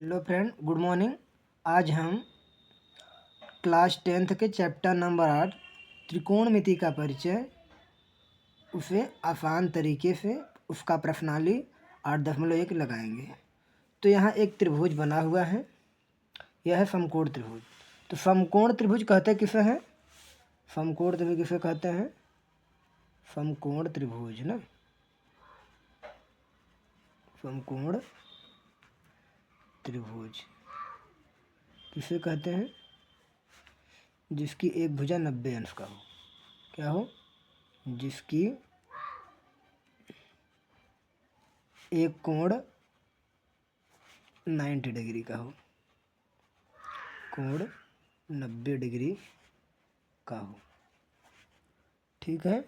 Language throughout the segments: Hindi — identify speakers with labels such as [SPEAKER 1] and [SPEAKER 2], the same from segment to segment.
[SPEAKER 1] Hello friend, good morning. आज हम क्लास 10th के चैप्टर नंबर 8 त्रिकोणमिति का परिचय उसे आसान तरीके से उसका प्रश्नावली 8.1 लगाएंगे। तो यहाँ एक त्रिभुज बना हुआ है, यह है समकोण त्रिभुज। तो समकोण त्रिभुज कहते किसे हैं? समकोण त्रिभुज किसे कहते हैं? समकोण त्रिभुज ना, समकोण त्रिभुज किसे कहते हैं? जिसकी एक भुजा 90 अंश का हो। क्या हो? जिसकी एक कोण 90 डिग्री का हो, कोण 90 डिग्री का हो। ठीक है,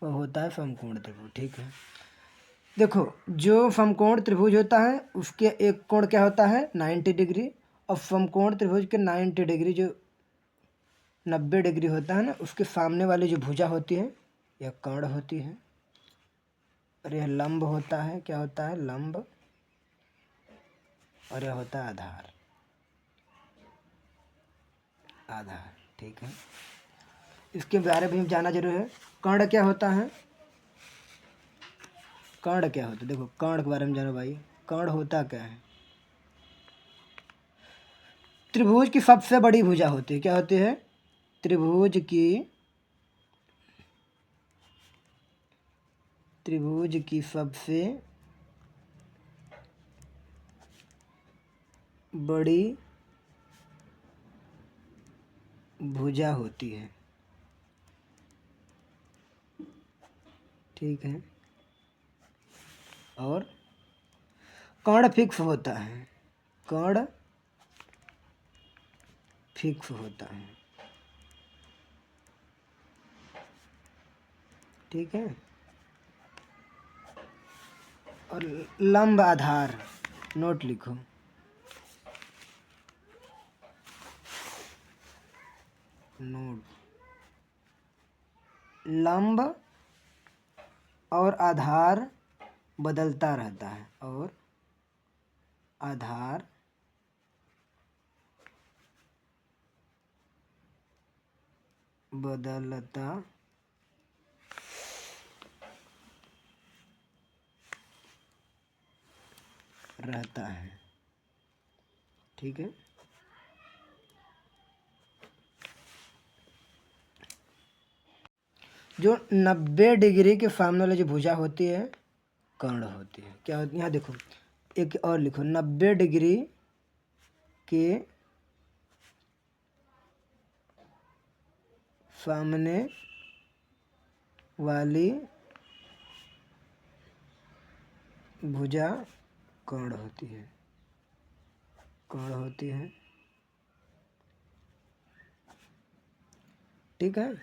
[SPEAKER 1] वह होता है समकोण त्रिभुज। ठीक है, देखो जो समकोण त्रिभुज होता है उसके एक कोण क्या होता है? 90 डिग्री। और समकोण त्रिभुज के 90 डिग्री जो 90 डिग्री होता है ना, उसके सामने वाली जो भुजा होती है यह कर्ण होती है, और यह लंब होता है। क्या होता है? लंब। और यह होता है आधार। आधार। ठीक है, इसके बारे में जाना जरूर है। कर्ण क्या होता है? कर्ण क्या होता है? देखो कर्ण के बारे में जानो भाई। कर्ण होता क्या है? त्रिभुज की सबसे बड़ी भुजा होती है। क्या होती है? त्रिभुज की सबसे बड़ी भुजा होती है। ठीक है, और कर्ण फिक्स होता है। कर्ण फिक्स होता है। ठीक है, और लंब आधार। नोट लिखो, नोट। लंब और आधार बदलता रहता है, और आधार बदलता रहता है। ठीक है, जो 90 डिग्री के सामने वाली जो भुजा होती है कर्ण होती है। क्या होती है? यहाँ देखो, एक और लिखो, 90 डिग्री के सामने वाली भुजा कर्ण होती है। कर्ण होती है। ठीक है,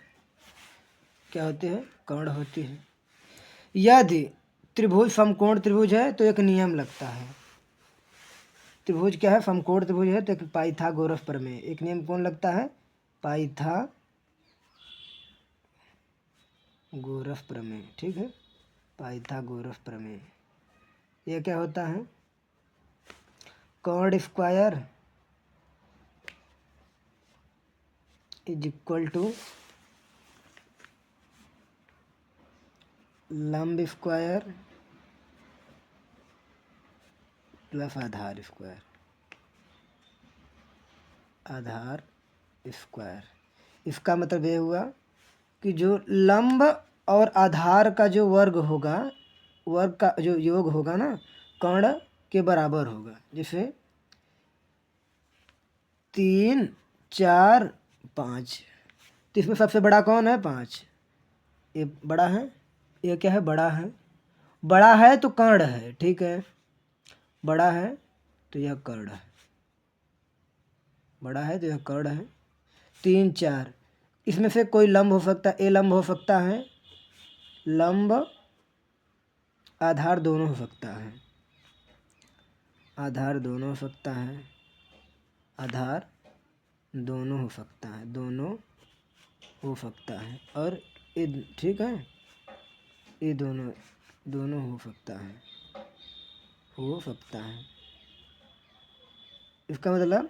[SPEAKER 1] क्या होती है? कर्ण होती है। यदि त्रिभुज समकोण त्रिभुज है तो एक नियम लगता है। त्रिभुज क्या है? समकोण त्रिभुज है तो एक पाइथागोरस प्रमेय। एक नियम कौन लगता है? पाइथागोरस प्रमेय। ठीक है, पाइथागोरस प्रमेय। यह क्या होता है? कर्ण स्क्वायर इज इक्वल टू लंब स्क्वायर प्लस आधार स्क्वायर। आधार स्क्वायर, इसका मतलब ये हुआ कि जो लंब और आधार का जो वर्ग होगा, वर्ग का जो योग होगा ना, कर्ण के बराबर होगा। जैसे 3, 4, 5। तो इसमें सबसे बड़ा कौन है? 5। ये बड़ा है। ये क्या है? बड़ा है। बड़ा है तो कर्ण है। ठीक है, बड़ा है तो यह कर्ण है। बड़ा है तो यह कर्ण है। 3, 4, इसमें से कोई लंब हो सकता है। ए लंब हो सकता है, लंब आधार दोनों हो सकता है। आधार दोनों हो सकता है। आधार दोनों हो सकता है। दोनों हो सकता है। और ये, ठीक है, ये दोनों हो सकता है। हो सकता है। इसका मतलब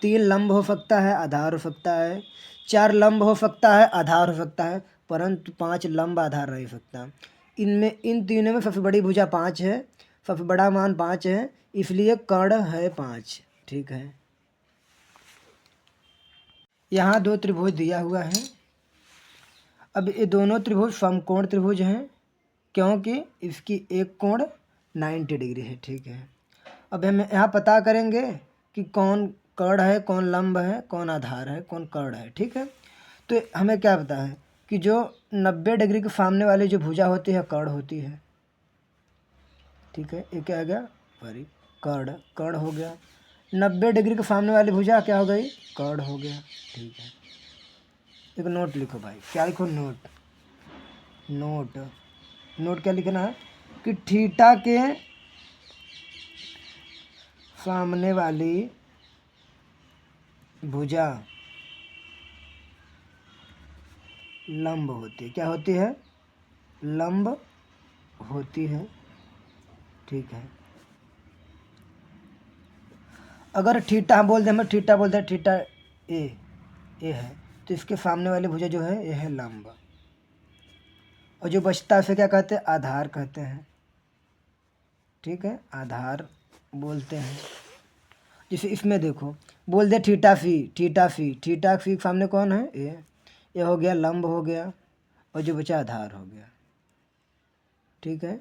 [SPEAKER 1] 3 लंब हो सकता है, आधार हो सकता है, 4 लंब हो सकता है, आधार हो सकता है, परंतु 5 लंब आधार नहीं सकता। इनमें इन तीनों में सबसे बड़ी भुजा 5 है, सबसे बड़ा मान 5 है, इसलिए कर्ण है 5। ठीक है, यहाँ 2 त्रिभुज दिया हुआ है। अब ये दोनों त्रिभुज समकोण त्रिभुज हैं, क्योंकि इसकी एक कोण 90 डिग्री है। ठीक है, अब हम यहाँ पता करेंगे कि कौन कर्ण है, कौन लंब है, कौन आधार है, कौन कर्ण है। ठीक है, तो हमें क्या पता है कि जो 90 डिग्री के सामने वाली जो भुजा होती है कर्ण होती है। ठीक है, ये क्या आ गया, सॉरी, कर्ण, कर्ण हो गया। 90 डिग्री के सामने वाली भुजा क्या हो गई, कर्ण हो गया। ठीक है, एक नोट लिखो भाई, क्या लिखो, नोट। नोट नोट क्या लिखना है कि थीटा के सामने वाली भुजा लंब होती है। क्या होती है, लंब होती है। ठीक है, अगर थीटा हम बोल दें, हम थीटा बोलते हैं, थीटा ए है, तो इसके सामने वाली भुजा जो है ये है लंब, और जो बचता है उसे क्या कहते हैं, आधार कहते हैं। ठीक है, आधार बोलते हैं। जैसे इसमें देखो, बोल दे theta phi, theta phi, theta phi के सामने कौन है, ये हो गया लंब हो गया, और जो बचा आधार हो गया। ठीक है,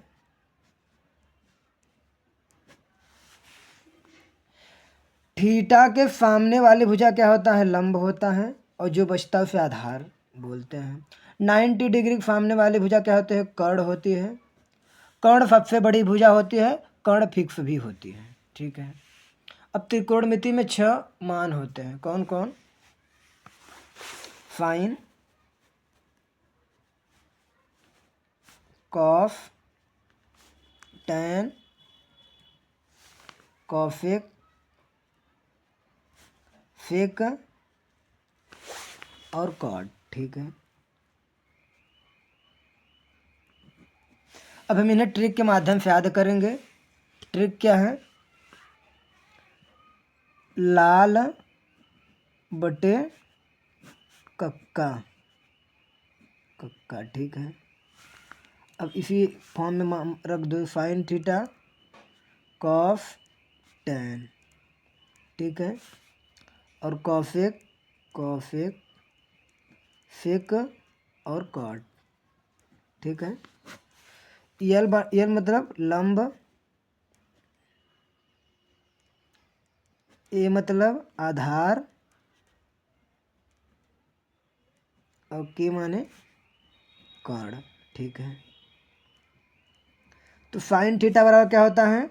[SPEAKER 1] थीटा के सामने वाली भुजा क्या होता है, लंब होता है, और जो बचता है उसे आधार बोलते हैं। 90 डिग्री के सामने वाली भुजा क्या होती है, कर्ण होती है। कर्ण सबसे बड़ी भुजा होती है, कर्ण फिक्स भी होती है। ठीक है, अब त्रिकोणमिति में 6 मान होते हैं, कौन कौन, साइन, कॉस, टैन, कॉसेक, सेक और कॉट। ठीक है, अब हम इन्हें ट्रिक के माध्यम से याद करेंगे। ट्रिक क्या है, लाल बटे कक्का, कक्का। ठीक है, अब इसी फॉर्म में रख दो, साइन थीटा कॉस टैन। ठीक है, और कॉसेक, कॉसेक, सेक और कॉट। ठीक है, यल मतलब लंब, ए मतलब आधार, और के माने कर्ण। ठीक है, तो साइन थीटा बराबर क्या होता है,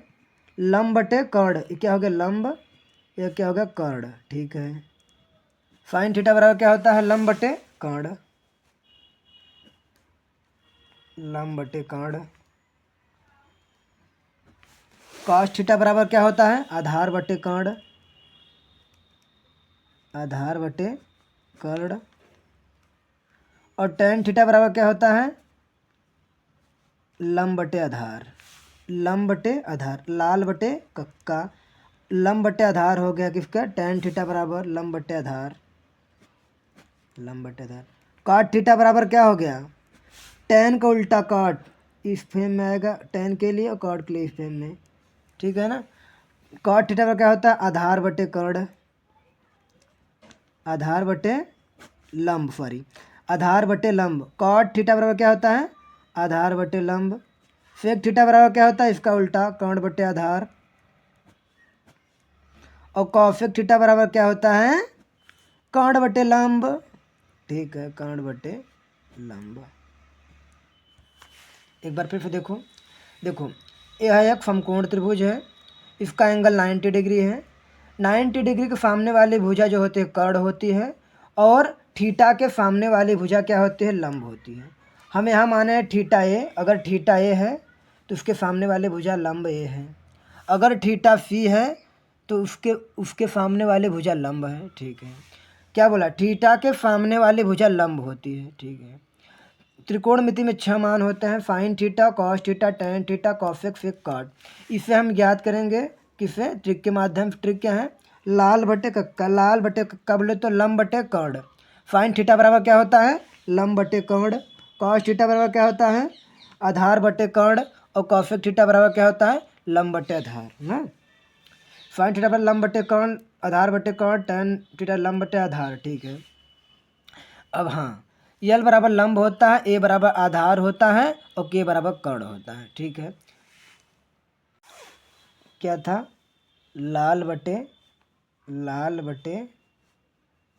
[SPEAKER 1] लंब बटे कर्ण। ये क्या हो गया, लंब, ये क्या हो गया, कर्ण। ठीक है, साइन थीटा बराबर क्या होता है, लंब बटे कर्ण, लंब बटे कर्ण। कॉस थीटा बराबर क्या होता है, आधार बटे कर्ण, आधार बटे कर्ण। और टैन थीटा बराबर क्या होता है, लंब बटे आधार, लंब बटे आधार, लाल बटे कक्का, लंब बटे आधार हो गया किसका, टैन थीटा बराबर लंब बटे आधार, लंब बटे आधार। कॉट थीटा बराबर क्या हो गया, टैन का उल्टा कॉट, इस फ्रेम में आएगा टैन के लिए और कॉट के लिए इस फ्रेम में। ठीक है ना, कॉट थीटा पर क्या होता है, आधार बटे कर्ण, आधार बटे लंब, सॉरी, आधार बटे लंब। कॉट थीटा बराबर क्या होता है, आधार बटे लंब। सेक थीटा बराबर क्या होता है, इसका उल्टा, कर्ण बटे आधार। और कॉसेक थीटा बराबर क्या होता है, कर्ण बटे लंब। ठीक है, कर्ण बटे लंब। एक बार फिर से देखो, देखो यह एक समकोण त्रिभुज है, इसका एंगल 90 डिग्री है। 90 डिग्री के सामने वाली भुजा जो होती है कर्ण होती है, और थीटा के सामने वाली भुजा क्या होती है, लंब होती है। हम यहाँ माने हैं थीटा ए, अगर थीटा ए है तो उसके सामने वाली भुजा लंब ए है। अगर थीटा सी है तो उसके सामने वाली भुजा लंब है। ठीक है, क्या बोला, थीटा के सामने वाली भुजा लंब होती है। ठीक है, त्रिकोणमिति में 6 मान होते हैं, sine theta, cos theta, tan theta, cosec, sec, cot. इसे हम ज्ञात करेंगे किससे, ट्रिक के माध्यम से। ट्रिक क्या है, लाल बटे कक्का, लाल बटे कक्का बोले तो लंब बटे कर्ण। फाइन थीटा बराबर क्या होता है, लंब बटे कर्ण। कॉस थीटा बराबर क्या होता है, आधार बटे कर्ण। और कॉसेक थीटा बराबर क्या होता है, लंब बटे आधार ना। फाइन थीटा बराबर लंब बटे कर्ण, आधार बटे कर्ण, टेन थीटा लंब बटे आधार। ठीक है, अब हाँ, यल बराबर लंब होता है, ए बराबर आधार होता है और के बराबर कर्ण होता है। ठीक है, क्या था, लाल बटे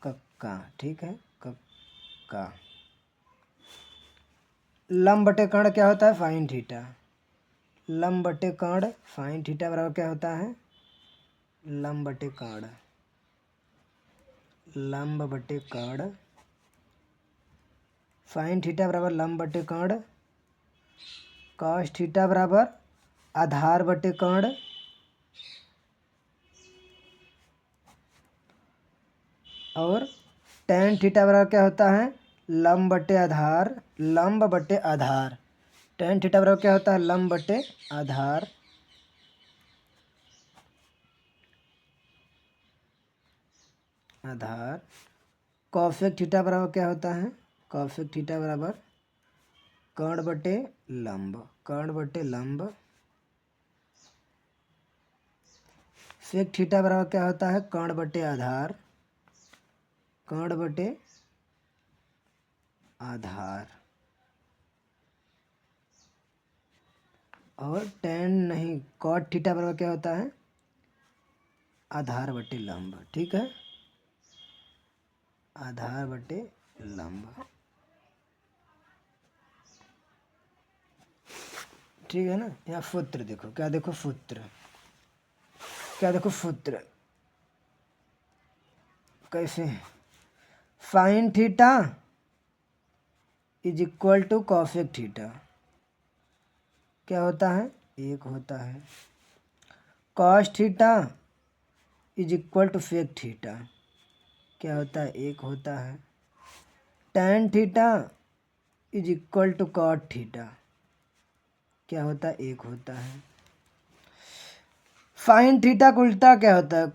[SPEAKER 1] कक्का। ठीक है, कक्का। लंब बटे कर्ण क्या होता है, फाइन थीटा। लंब बटे कर्ण, फाइन थीटा बराबर क्या होता है, लंब बटे कर्ण। लंब बटे कर्ण, फाइन थीटा बराबर लंब बटे कर्ण। कॉस थीटा बराबर आधार बटे कर्ण। और टेन थीटा बराबर क्या होता है, लंब बटे आधार। लंब बटे आधार, टेन थीटा बराबर क्या होता है, लंब बटे आधार। आधार। कॉसेक थीटा बराबर क्या होता है, कॉसेक थीटा बराबर कर्ण बटे लंब। कर्ण बटे लंब। सेक थीटा बराबर क्या होता है, कर्ण बटे आधार। कर्ण बटे आधार। और टेन नहीं, कॉट थीटा बराबर क्या होता है, आधार बटे लंब। ठीक है, आधार बटे लंब। ठीक है ना। यहाँ सूत्र देखो, क्या देखो सूत्र, क्या देखो सूत्र कैसे, sine theta is equal to cosec theta क्या होता है, एक होता है। Cos theta is equal to sec theta क्या होता है, एक होता है। Tan theta is equal to cot theta क्या होता है, एक होता है। फाइन थीटा का उल्टा क्या होता है,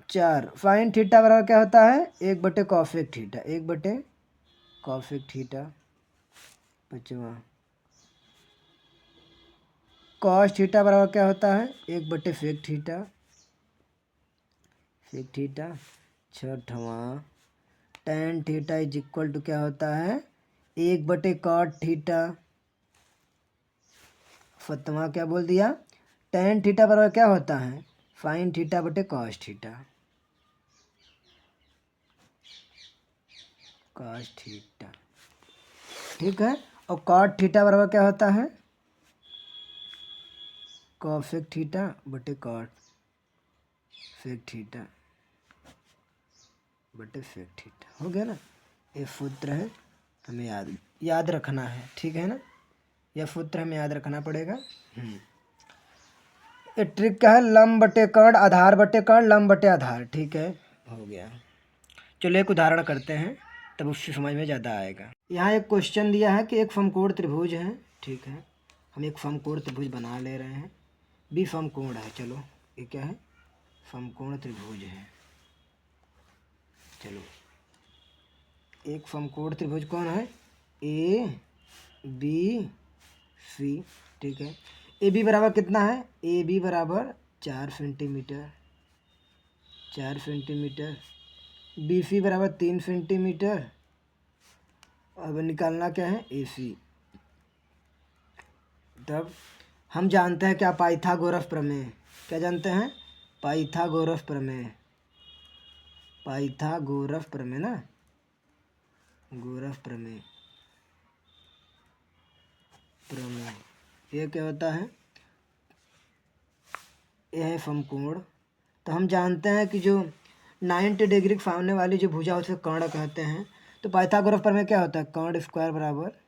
[SPEAKER 1] चार। फाइन थीटा बराबर क्या होता है, एक बटे कॉसेक थीटा। एक बटे कॉसेक थीटा। पांचवा, कॉस थीटा बराबर क्या होता है, एक बटे सेक थीटा। Sec theta. छठवा, tan theta is equal to क्या होता है, एक बटे कॉट थीटा। सतवां क्या बोल दिया, टेन थीटा बराबर क्या होता है, फाइन थीटा बटे कॉस थीटा। Cos theta. ठीक है, और कॉट थीटा बराबर क्या होता है, कॉसेक थीटा बटे कॉट सेक थीटा बटे सेक थीटा। हो गया ना, ये सूत्र है, हमें याद रखना है। ठीक है ना, यह सूत्र हमें याद रखना पड़ेगा। ये ट्रिक क्या है, लंब बटे कर्ण, आधार बटे कर्ण, लंब बटे आधार। ठीक है, हो गया। चलो एक उदाहरण करते हैं, तब उससे समझ में ज़्यादा आएगा। यहाँ एक क्वेश्चन दिया है कि एक समकोण त्रिभुज है। ठीक है, हम एक समकोण त्रिभुज बना ले रहे हैं। बी समकोण है, चलो ये क्या है, समकोण त्रिभुज है। चलो, एक समकोण त्रिभुज कौन है, ए बी सी। ठीक है, ए बी बराबर कितना है, ए बी बराबर 4 सेंटीमीटर। 4 सेंटीमीटर। बी सी बराबर 3 सेंटीमीटर। अब निकालना क्या है, ए सी। तब हम जानते हैं क्या, पाइथागोरस प्रमेय। क्या जानते हैं, पाइथागोरस प्रमेय। पाइथागोरस प्रमेय ना, गोरस प्रमेय। प्रमेय ये क्या होता है, यह है समकोण। तो हम जानते हैं कि जो 90 डिग्री के सामने वाली जो भुजा उसे कर्ण कहते हैं। तो पाइथागोरस प्रमेय क्या होता है, कर्ण स्क्वायर बराबर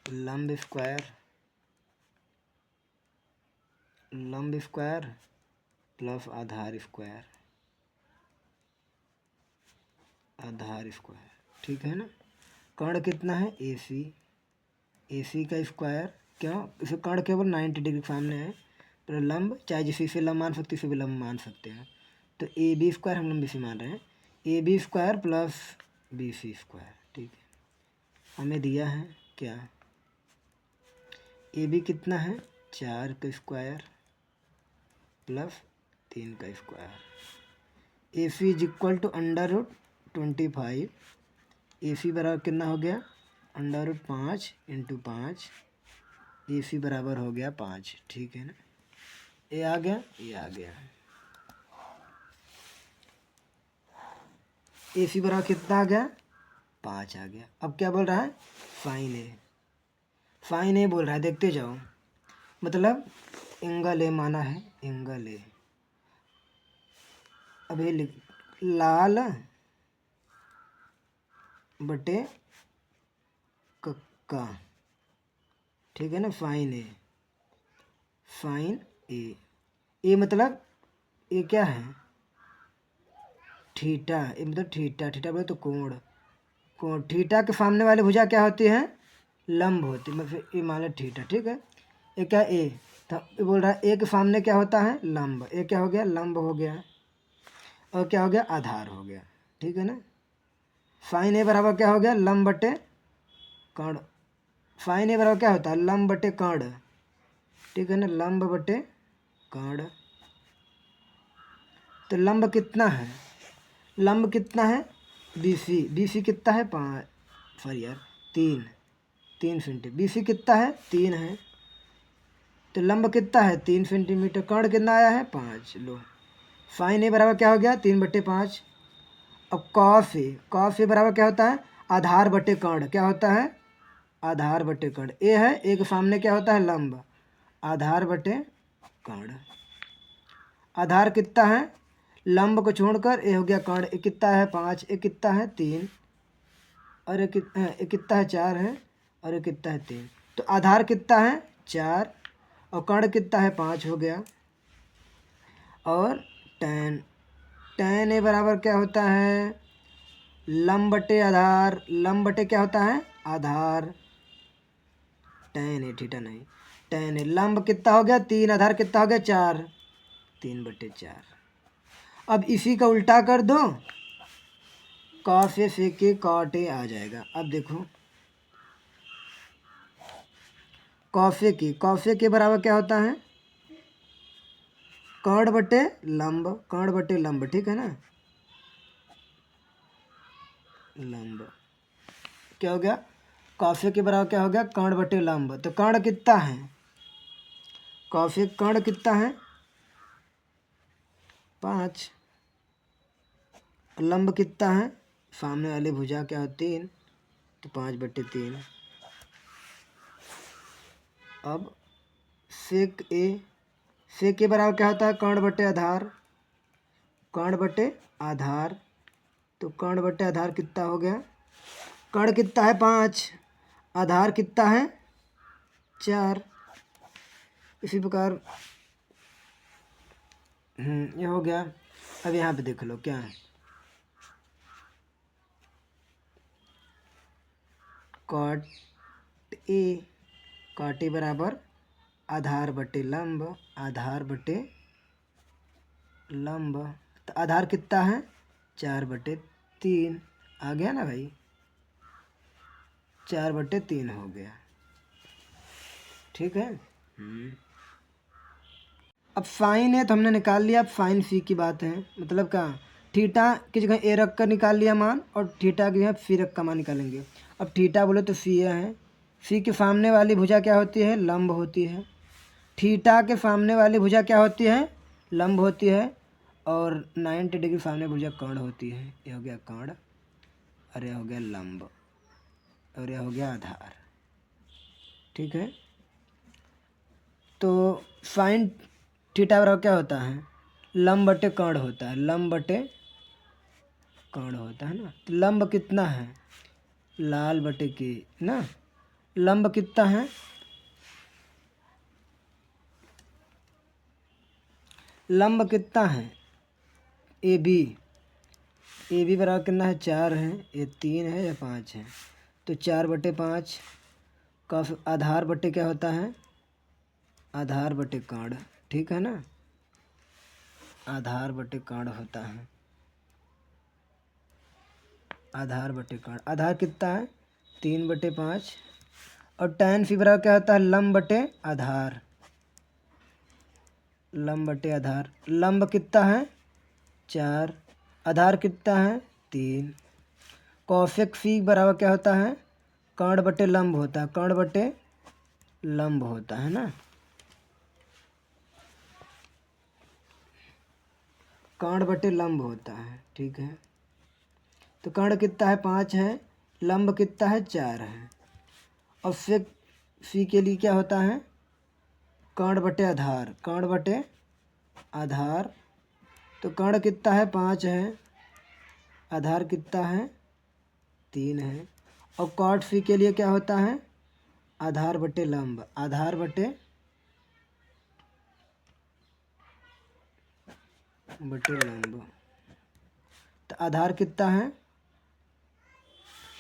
[SPEAKER 1] लंब स्क्वायर। लंब स्क्वायर प्लस आधार स्क्वायर। आधार स्क्वायर। ठीक है ना, कर्ण कितना है, ए सी। ए सी का स्क्वायर, क्यों, इसे कर्ण केवल 90 डिग्री सामने है पर लंब, चाहे जिसे से लंब मान सकते इसे भी लंब मान सकते हैं। तो ए बी स्क्वायर हम लंब इसे मान रहे हैं, A B square plus B C square. ठीक है, हमें दिया है क्या, ए बी कितना है 4 का स्क्वायर प्लस 3 का square. A C is equal to √25। A C बराबर कितना हो गया √5 × 5। ए सी बराबर हो गया 5। ठीक है ना, ये आ गया, ये आ गया। ए सी बराबर कितना आ गया 5 आ गया। अब क्या बोल रहा है, फाइन ए, फाइन ए बोल रहा है, देखते जाओ। मतलब एंगल ए माना है, एंगल ए। अब ये लिख, लाल बटे कक्का। ठीक है ना, फाइन ए, फाइन ए। ए मतलब ये क्या है थीटा, ये मतलब थीटा, थीटा बोले तो कोण, कोण। थीटा के सामने वाली भुजा क्या होती है, लंब होती है, मतलब ये मान लो थीटा। ठीक है, ये क्या ए, तो ये बोल रहा है ए के सामने क्या होता है लंब, ए क्या हो गया लंब हो गया, और क्या हो गया आधार हो गया। ठीक है ना, साइन ए बराबर क्या हो गया लंब बटे कर्ण। साइन ए बराबर क्या होता है लंब बटे कर्ण। ठीक है ना, लंब बटे कर्ण। तो लंब कितना है, लंब कितना है बी सी, बी सी कितना है 5, सॉरी यार 3 सेंटीमीटर। बी सी कितना है 3 है, तो लंब कितना है 3 सेंटीमीटर। कर्ण कितना आया है 5। लो, साइन ए बराबर क्या हो गया 3/5। अब कॉस ए, कॉस ए बराबर क्या होता है आधार बटे कर्ण। क्या होता है आधार बटे कर्ण। ए है, ए के सामने क्या होता है लंब, आधार बटे कर्ण। आधार कितना है लंब को छोड़कर ए हो गया कर्ण। ए कितना है 5, ए कितना है 3, और ए कितना है 4 है, और ये कितना है 3। तो आधार कितना है 4 और कर्ण कितना है 5 हो गया। और tan, tan ए बराबर क्या होता है लंब बटे आधार, लंब बटे क्या होता है आधार। tan ए थीटा नहीं, tan ए लंब कितना हो गया 3, आधार कितना हो गया 4, 3/4। अब इसी का उल्टा कर दो, cos A sec A cot A आ जाएगा। अब देखो कॉस ए की, कॉस ए के बराबर क्या होता है कर्ण बटे लंब, कर्ण बटे लंब। ठीक है ना, लंब क्या हो गया कॉस ए के बराबर क्या हो गया कर्ण बटे लंब। तो कर्ण कितना है कॉस ए, कर्ण कितना है 5, लंब कितना है सामने वाली भुजा क्या हो 3, तो 5/3। अब सेक ए, सेक के बराबर क्या होता है कर्ण बटे आधार, कर्ण बटे आधार। तो कर्ण बटे आधार कितना हो गया, कर्ण कितना है 5, आधार कितना है 4। इसी प्रकार ये हो गया। अब यहाँ पे देख लो क्या है कॉट ए, कॉट ए बराबर आधार बटे लंब, आधार बटे लंब। तो आधार कितना है 4/3 आ गया ना भाई, 4/3 हो गया। ठीक है, अब साइन है तो हमने निकाल लिया। अब साइन सी की बात है, मतलब क्या थीटा की जगह ए रख कर निकाल लिया मान, और थीटा की जगह सी रख कर मान निकालेंगे। अब थीटा बोले तो सी है, सी के सामने वाली भुजा क्या होती है लंब होती है। थीटा के सामने वाली भुजा क्या होती है लंब होती है, और 90 डिग्री सामने भुजा कर्ण होती है। ये हो गया कर्ण, और यह हो गया लंब, और यह हो गया आधार। ठीक है, तो साइन थीटा बराबर क्या होता है लंब बटे कर्ण होता है, लंब बटे कर्ण होता है ना। तो लंब कितना है लाल बटे के ना, लंब कितना है लंब कितना है ए बी, ए बी बराबर कितना है 4 है, ये 3 है या 5 है, तो 4/5 का आधार बटे क्या होता है आधार बटे कर्ण। ठीक है ना, आधार बटे कर्ण होता है, आधार बटे कर्ण। आधार कितना है 3/5, और tan फी बराबर क्या होता है लंब बटे आधार, लंब बटे आधार। लंब कितना है 4, आधार कितना है 3। कॉसेक फी बराबर क्या होता है कर्ण बटे लंब होता है, कर्ण बटे लंब होता है ना, कर्ण बटे लंब होता है। ठीक है, तो कर्ण कितना है 5 है, लंब कितना है 4 है, और सेक फी के लिए क्या होता है कर्ण बटे आधार, कर्ण बटे आधार। तो कर्ण कितना है 5 है, आधार कितना है 3 है, और कॉट फी के लिए क्या होता है आधार बटे लंब, आधार बटे लंब। तो आधार कितना है,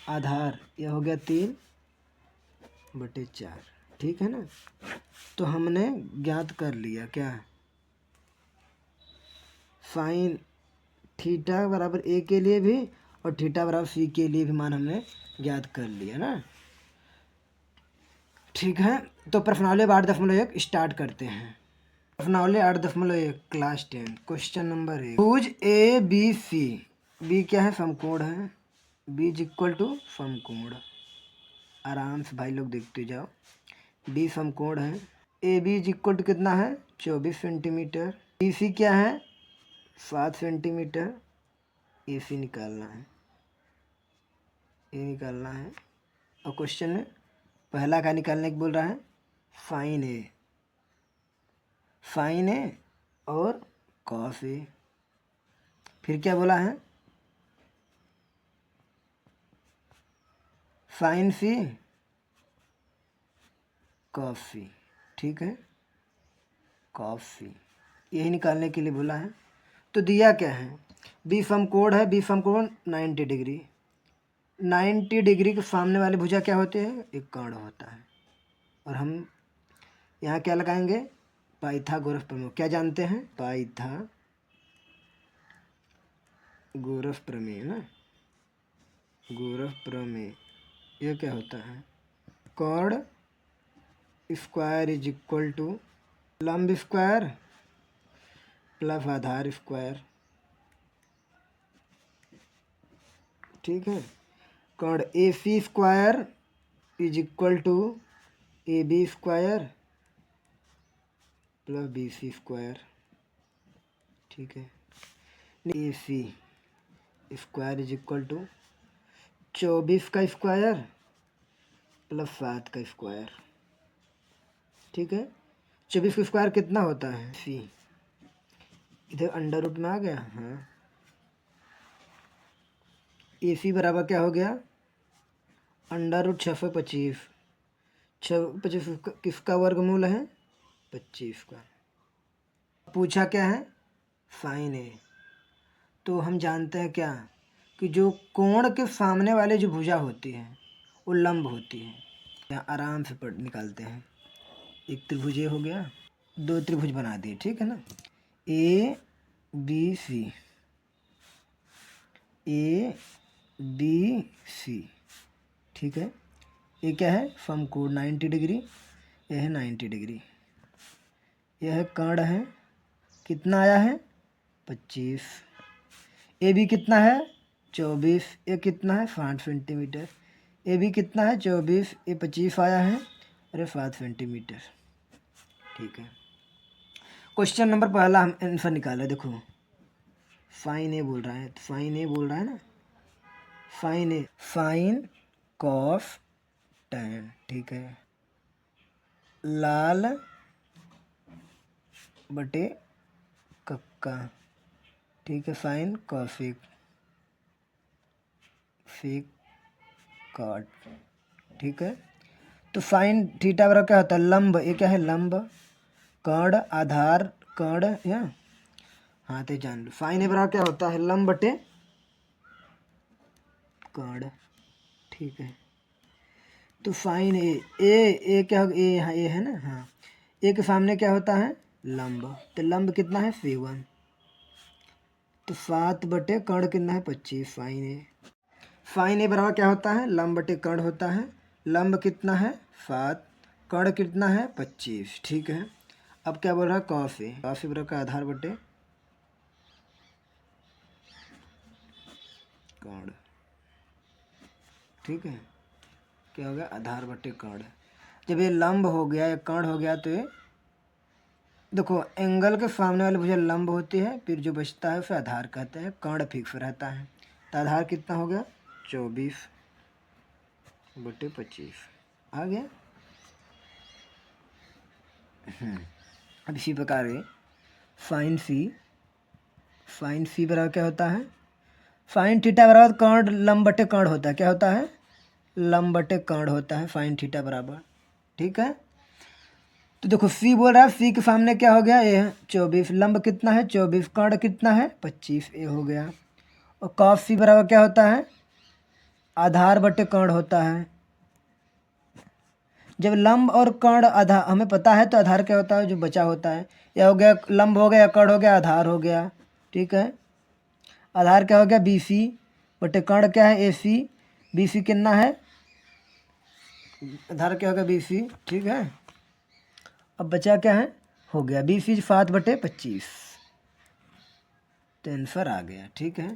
[SPEAKER 1] आधार ये हो गया 3/4। ठीक है ना, तो हमने ज्ञात कर लिया क्या, साइन थीटा बराबर ए के लिए भी और थीटा बराबर सी के लिए भी मान हमने ज्ञात कर लिया ना। ठीक है, तो प्रश्नावली 8.1 स्टार्ट करते हैं। प्रश्नावली 8.1 क्लास 10 क्वेश्चन नंबर 1, भुज ए बी सी, बी क्या है समकोण है, बी इज इक्वल टू समकोण। आराम से भाई लोग देखते जाओ, बी समकोण है, A B is equal to कितना है 24 सेंटीमीटर, बी सी क्या है 7 सेंटीमीटर, ए सी निकालना है, ये निकालना है। और क्वेश्चन में पहला क्या निकालने को बोल रहा है साइन ए, साइन ए और कॉस ए। फिर क्या बोला है साइन सी कॉस सी। ठीक है, कॉस सी यही निकालने के लिए बोला है। तो दिया क्या है बी समकोण है, बी समकोण 90 डिग्री, 90 डिग्री के सामने वाले भुजा क्या होते हैं एक कर्ण होता है। और हम यहाँ क्या लगाएंगे पाइथागोरस प्रमेय, क्या जानते हैं पाइथागोरस प्रमेय ना, गोरस प्रमेय। ये क्या होता है कर्ण स्क्वायर इज इक्वल टू लंब स्क्वायर प्लस आधार स्क्वायर। ठीक है, कर्ण A C square is equal to A B square plus B C square. ठीक है, A C square is equal to 24 का स्क्वायर प्लस 7 का स्क्वायर। ठीक है, 24 का स्क्वायर कितना होता है सी, इधर अंडर रूट में आ गया। हाँ, ए सी बराबर क्या हो गया अंडर रूट 625, 625 किसका वर्गमूल है 25 का। पूछा क्या है साइन ए, तो हम जानते हैं क्या कि जो कोण के सामने वाले जो भुजा होती है वो लंब होती है। यहाँ आराम से पढ़ निकालते हैं, एक त्रिभुज हो गया, 2 त्रिभुज बना दिए। ठीक है ना, ए बी सी, ए बी सी। ठीक है, ये क्या है समकोण 90 डिग्री, यह है 90 डिग्री, यह कर्ण है कितना आया है 25, ए बी कितना है 24, ये कितना है 60 सेंटीमीटर, ए बी कितना है 24, ये 25 आया है अरे 7 सेंटीमीटर। ठीक है, क्वेश्चन नंबर पहला हम आंसर निकाले, देखो साइन ए बोल रहा है, तो साइन ए बोल रहा है ना, साइन ए साइन कॉस टैन। ठीक है, लाल बटे कक्का। ठीक है, साइन कॉसिक सेक कॉट। ठीक है, तो साइन थीटा बराबर क्या होता है लंब, ये क्या है लंब, कर्ण आधार कर्ण या हाँ तो जान लो साइन ए बराबर क्या होता है लंब बटे कर्ण। ठीक है, तो साइन ए, ए क्या होगा ए, हाँ ए है ना, हाँ ए के सामने क्या होता है लंब, तो लंब कितना है C1, तो 7 बटे कर्ण कितना है 25, फाइन ए। फाइन ए बराबर क्या होता है, लंब बटे कर्ण होता है। लंब कितना है 7, कर्ण कितना है 25, ठीक है। अब क्या बोल रहा है कॉस ए, कॉस ए बराबर का आधार बटे कर्ण, ठीक है। क्या हो गया, आधार बटे कर्ण। जब ये लंब हो गया या कर्ण हो गया तो ये देखो एंगल के सामने वाली भुजा लंब होती है, फिर जो बचता है उसे आधार कहते हैं, कर्ण फिक्स रहता है। तो आधार कितना हो गया 24 बटे 25 आ गया। अब इसी प्रकार है साइन सी बराबर क्या होता है, साइन थीटा बराबर कर्ण लंब बटे कर्ण होता है, क्या होता है लंब बटे कर्ण होता है साइन थीटा बराबर, ठीक है। तो देखो सी बोल रहा है, सी के सामने क्या हो गया ए है 24, लंब कितना है 24, कर्ण कितना है 25, ए हो गया। और कॉस सी बराबर क्या होता है, आधार बटे कर्ण होता है। जब लंब और कर्ण आधार हमें पता है तो आधार क्या होता है, जो बचा होता है, या हो गया लंब हो गया या कर्ण हो गया आधार हो गया, ठीक है। आधार क्या हो गया BC बटे कर्ण क्या है AC, BC कितना है, आधार क्या होगा BC, ठीक है। अब बचा क्या है, हो गया BC 7 बटे 25, तो आंसर आ गया, ठीक है।